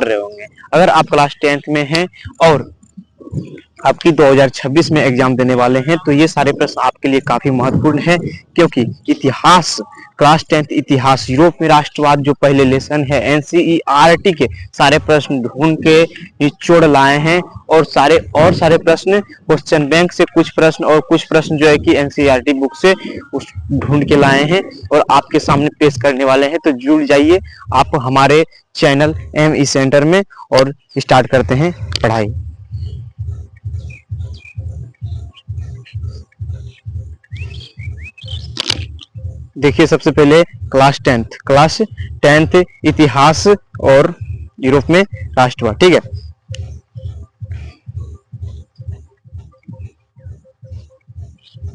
कर रहे होंगे। अगर आप क्लास 10th में हैं और आपकी 2026 में एग्जाम देने वाले हैं तो ये सारे प्रश्न आपके लिए काफी महत्वपूर्ण है, क्योंकि इतिहास, क्लास 10th इतिहास, यूरोप में राष्ट्रवाद जो पहले लेसन है, एनसीईआरटी के सारे प्रश्न ढूंढ के निचोड़ लाए हैं और सारे प्रश्न क्वेश्चन बैंक से कुछ प्रश्न और कुछ प्रश्न जो है कि एनसीईआरटी बुक से उस ढूंढ के लाए हैं और आपके सामने पेश करने वाले हैं। तो जुड़ जाइए आप हमारे चैनल एमई सेंटर में और स्टार्ट करते हैं पढ़ाई। देखिए सबसे पहले क्लास 10th इतिहास और यूरोप में राष्ट्रवाद, ठीक है।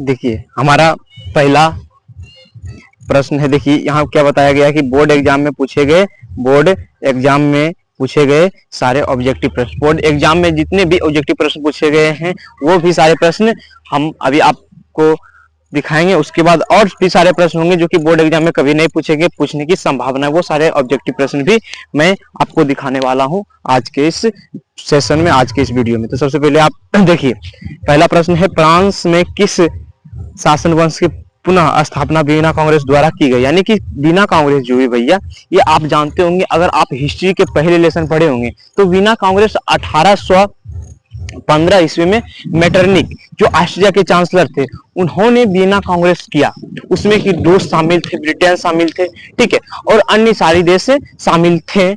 देखिए हमारा पहला प्रश्न है, देखिए यहाँ क्या बताया गया कि बोर्ड एग्जाम में पूछे गए सारे ऑब्जेक्टिव प्रश्न, बोर्ड एग्जाम में जितने भी ऑब्जेक्टिव प्रश्न पूछे गए हैं वो भी सारे प्रश्न हम अभी आपको दिखाएंगे। उसके बाद और भी सारे प्रश्न होंगे जो कि बोर्ड एग्जाम में कभी नहीं पूछेंगे, पूछने की संभावना है, वो सारे ऑब्जेक्टिव प्रश्न भी मैं आपको दिखाने वाला हूं आज के इस सेशन में, आज के इस वीडियो में। तो सबसे पहले आप देखिए पहला प्रश्न है, फ्रांस में किस शासन वंश की पुनः स्थापना वीना कांग्रेस द्वारा की गई। यानी कि वीना कांग्रेस जो है भैया, ये आप जानते होंगे, अगर आप हिस्ट्री के पहले लेसन पढ़े होंगे तो वीना कांग्रेस 1815 ईस्वी में मेटरनिक जो ऑस्ट्रिया के चांसलर थे उन्होंने वीना कांग्रेस किया। उसमें कि रूस शामिल थे, ब्रिटेन शामिल थे, ठीक है, और अन्य सारी देश शामिल थे।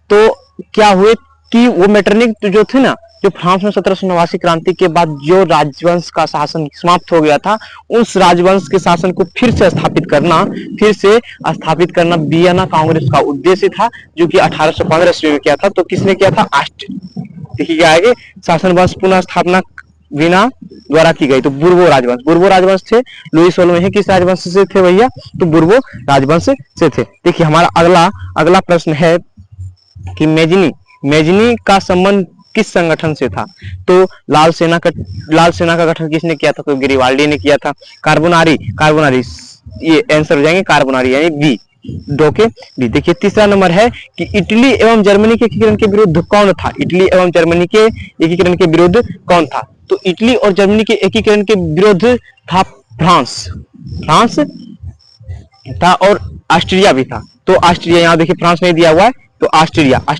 तो क्या हुए कि वो मेटरनिक जो थे ना, जो फ्रांस में 1789 क्रांति के बाद जो राजवंश का शासन समाप्त हो गया था, उस राजवंश के शासन को फिर से स्थापित करना वियना कांग्रेस का उद्देश्य था, जो कि 1815 ईस्वी में किया था। तो किसने किया था? देखिए क्या आगे, शासन वंश पुनः स्थापना वीना द्वारा की गई। तो बुर्बो राजवंश थे। लुई 16वें किस राजवंश से थे भैया? तो बुर्बो राजवंश से थे। देखिए हमारा अगला प्रश्न है कि मेजनी का संबंध किस संगठन से था? तो लाल सेना का गठन किसने किया था? तो गिरिबाल्डी ने किया था। कार्बोनारी, ये आंसर हो जाएंगे कार्बोनारी, यानी बी, दो के बी। देखिए तीसरा नंबर है कि इटली एवं जर्मनी के एकीकरण के विरुद्ध कौन था? इटली एवं जर्मनी के एकीकरण के विरुद्ध कौन था? तो इटली और जर्मनी के एकीकरण के विरुद्ध था फ्रांस था और ऑस्ट्रिया भी था। तो ऑस्ट्रिया, यहाँ देखिए फ्रांस नहीं दिया हुआ है तो ऑस्ट्रिया है,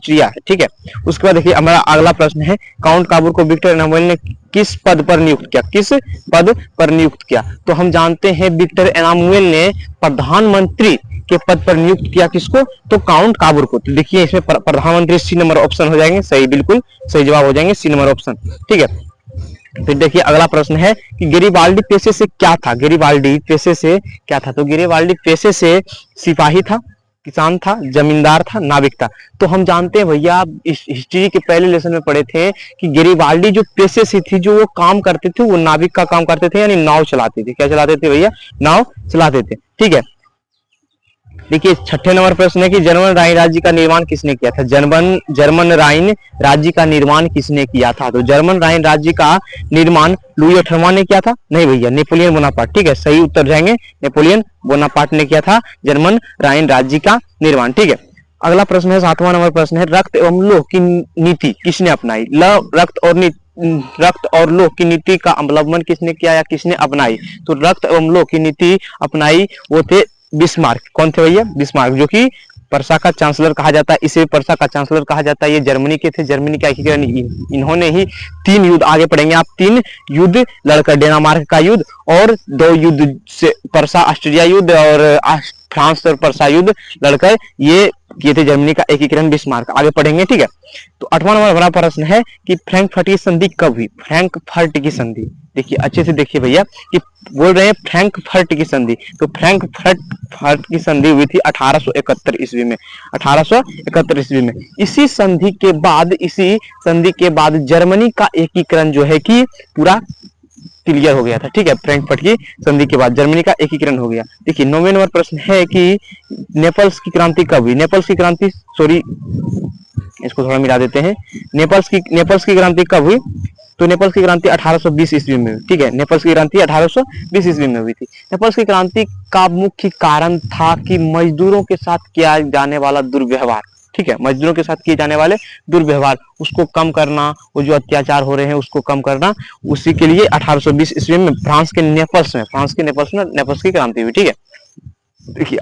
ठीक है। उसके बाद देखिए हमारा अगला प्रश्न है, काउंट काबूर को विक्टर एनामुएल ने किस पद पर नियुक्त किया? तो हम जानते हैं विक्टर एनामुएल ने प्रधानमंत्री के पद पर नियुक्त किया किसको? तो काउंट काबूर को। तो देखिए इसमें प्रधानमंत्री सी नंबर ऑप्शन हो जाएंगे, सही, बिल्कुल सही जवाब हो जाएंगे सी नंबर ऑप्शन, ठीक है। फिर देखिए अगला प्रश्न है कि गिरिबाल्डी पेशे से क्या था? तो गिरिबाल्डी पेशे से सिपाही था, किसान था, जमींदार था, नाविक था। तो हम जानते हैं भैया, इस हिस्ट्री के पहले लेसन में पढ़े थे कि गिरिबाल्डी जो पेशे से थी, जो वो काम करते थे, वो नाविक का काम करते थे, यानी नाव चलाते थे। क्या चलाते थे भैया? नाव चलाते थे, ठीक है। देखिए छठे नंबर प्रश्न है कि जर्मन राइन राज्य का निर्माण किसने किया था? जर्मन राइन राज्य का निर्माण किसने किया था? तो जर्मन राइन राज्य का निर्माण लुई 18वां ने किया था? नहीं भैया, नेपोलियन बोनापार्ट, ठीक है, सही उत्तर जाएंगे नेपोलियन बोनापार्ट ने किया था जर्मन राइन राज्य का निर्माण, ठीक है। अगला प्रश्न है, 7वां नंबर प्रश्न है, रक्त एवं लोह की नीति किसने अपनाई? रक्त और लोह की नीति का अवलंबन किसने किया या किसने अपनाई? तो रक्त एवं लोह की नीति अपनाई वो थे बिस्मार्क। कौन थे भैया? बिस्मार्क, जो कि पर्सा का चांसलर कहा जाता है, इसे पर्सा का चांसलर कहा जाता है। ये जर्मनी के थे, जर्मनी का एकीकरण इन्होंने ही 3 युद्ध, आगे पढ़ेंगे आप, 3 युद्ध लड़कर, डेनमार्क का युद्ध और 2 युद्ध से पर्सा ऑस्ट्रिया युद्ध और फ्रांस और पर्सा युद्ध लड़कर ये किए थे जर्मनी का एकीकरण बिस्मार्क। आगे पढ़ेंगे, ठीक है। तो 8वां नंबर बड़ा प्रश्न है कि फ्रैंकफर्ट की संधि कब हुई? फ्रैंकफर्ट की संधि, देखिए अच्छे से देखिए भैया कि बोल रहे हैं फ्रैंकफर्ट की संधि। तो फ्रैंकफर्ट की संधि हुई थी 1871 ईस्वी में, 1871 ईस्वी में। इसी संधि के बाद जर्मनी का एकीकरण जो है कि पूरा क्लियर हो गया था, ठीक है। फ्रैंकफर्ट की संधि के बाद जर्मनी का एकीकरण हो गया। देखिए 9वें नंबर प्रश्न है कि नेपल्स की क्रांति कब हुई? नेपल्स की क्रांति, सॉरी इसको थोड़ा मिला देते हैं, नेपल्स की क्रांति कब हुई? तो नेपल्स की क्रांति 1820 ईस्वी में, ठीक है, नेपल्स की क्रांति 1820 ईस्वी में हुई थी। नेपल्स की क्रांति का मुख्य कारण था कि मजदूरों के साथ किया जाने वाला दुर्व्यवहार, ठीक है, मजदूरों के साथ किए जाने वाले दुर्व्यवहार उसको कम करना, वो जो अत्याचार हो रहे हैं उसको कम करना, उसी के लिए 1820 ईस्वी में फ्रांस के नेपल्स की क्रांति हुई। ठीक है, देखिए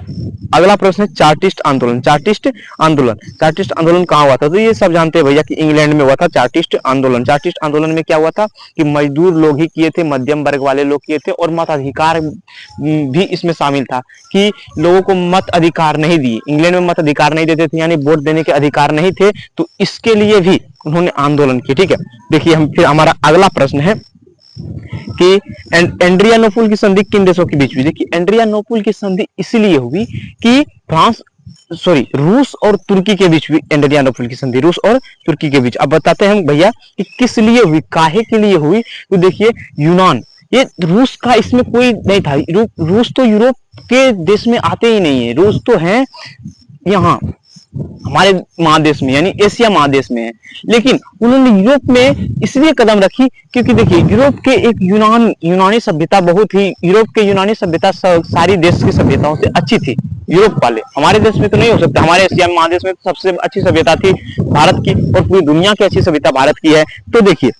अगला प्रश्न है चार्टिस्ट आंदोलन। चार्टिस्ट आंदोलन कहाँ हुआ था? तो ये सब जानते हैं भैया कि इंग्लैंड में हुआ था चार्टिस्ट आंदोलन। चार्टिस्ट आंदोलन में क्या हुआ था कि मजदूर लोग ही किए थे, मध्यम वर्ग वाले लोग किए थे, और मताधिकार भी इसमें शामिल था कि लोगों को मत अधिकार नहीं दिए। इंग्लैंड में मत अधिकार नहीं देते थे, यानी वोट देने के अधिकार नहीं थे, तो इसके लिए भी उन्होंने आंदोलन किया। ठीक है, देखिए हम फिर हमारा अगला प्रश्न है कि एंड्रियानोपुल की संधि किन देशों के बीच हुई? देखिए एंड्रियानोपुल की संधि इसलिए हुई कि रूस और तुर्की के बीच हुई एंड्रियानोपुल की संधि, रूस और तुर्की के बीच। अब बताते हैं भैया कि किस लिए हुई, काहे के लिए हुई। तो देखिए यूनान, ये रूस का इसमें कोई नहीं था। रूस तो यूरोप के देश में आते ही नहीं है, रूस तो है यहाँ हमारे महादेश में, यानी एशिया महादेश में है। लेकिन उन्होंने यूरोप में इसलिए कदम रखी क्योंकि देखिए यूरोप के एक यूनानी सभ्यता बहुत ही, यूरोप के यूनानी सभ्यता सारी देश की सभ्यताओं से अच्छी थी। यूरोप वाले, हमारे देश में तो नहीं हो सकता, हमारे एशिया महादेश में तो सबसे अच्छी सभ्यता थी भारत की, और पूरी दुनिया की अच्छी सभ्यता भारत की है। तो देखिए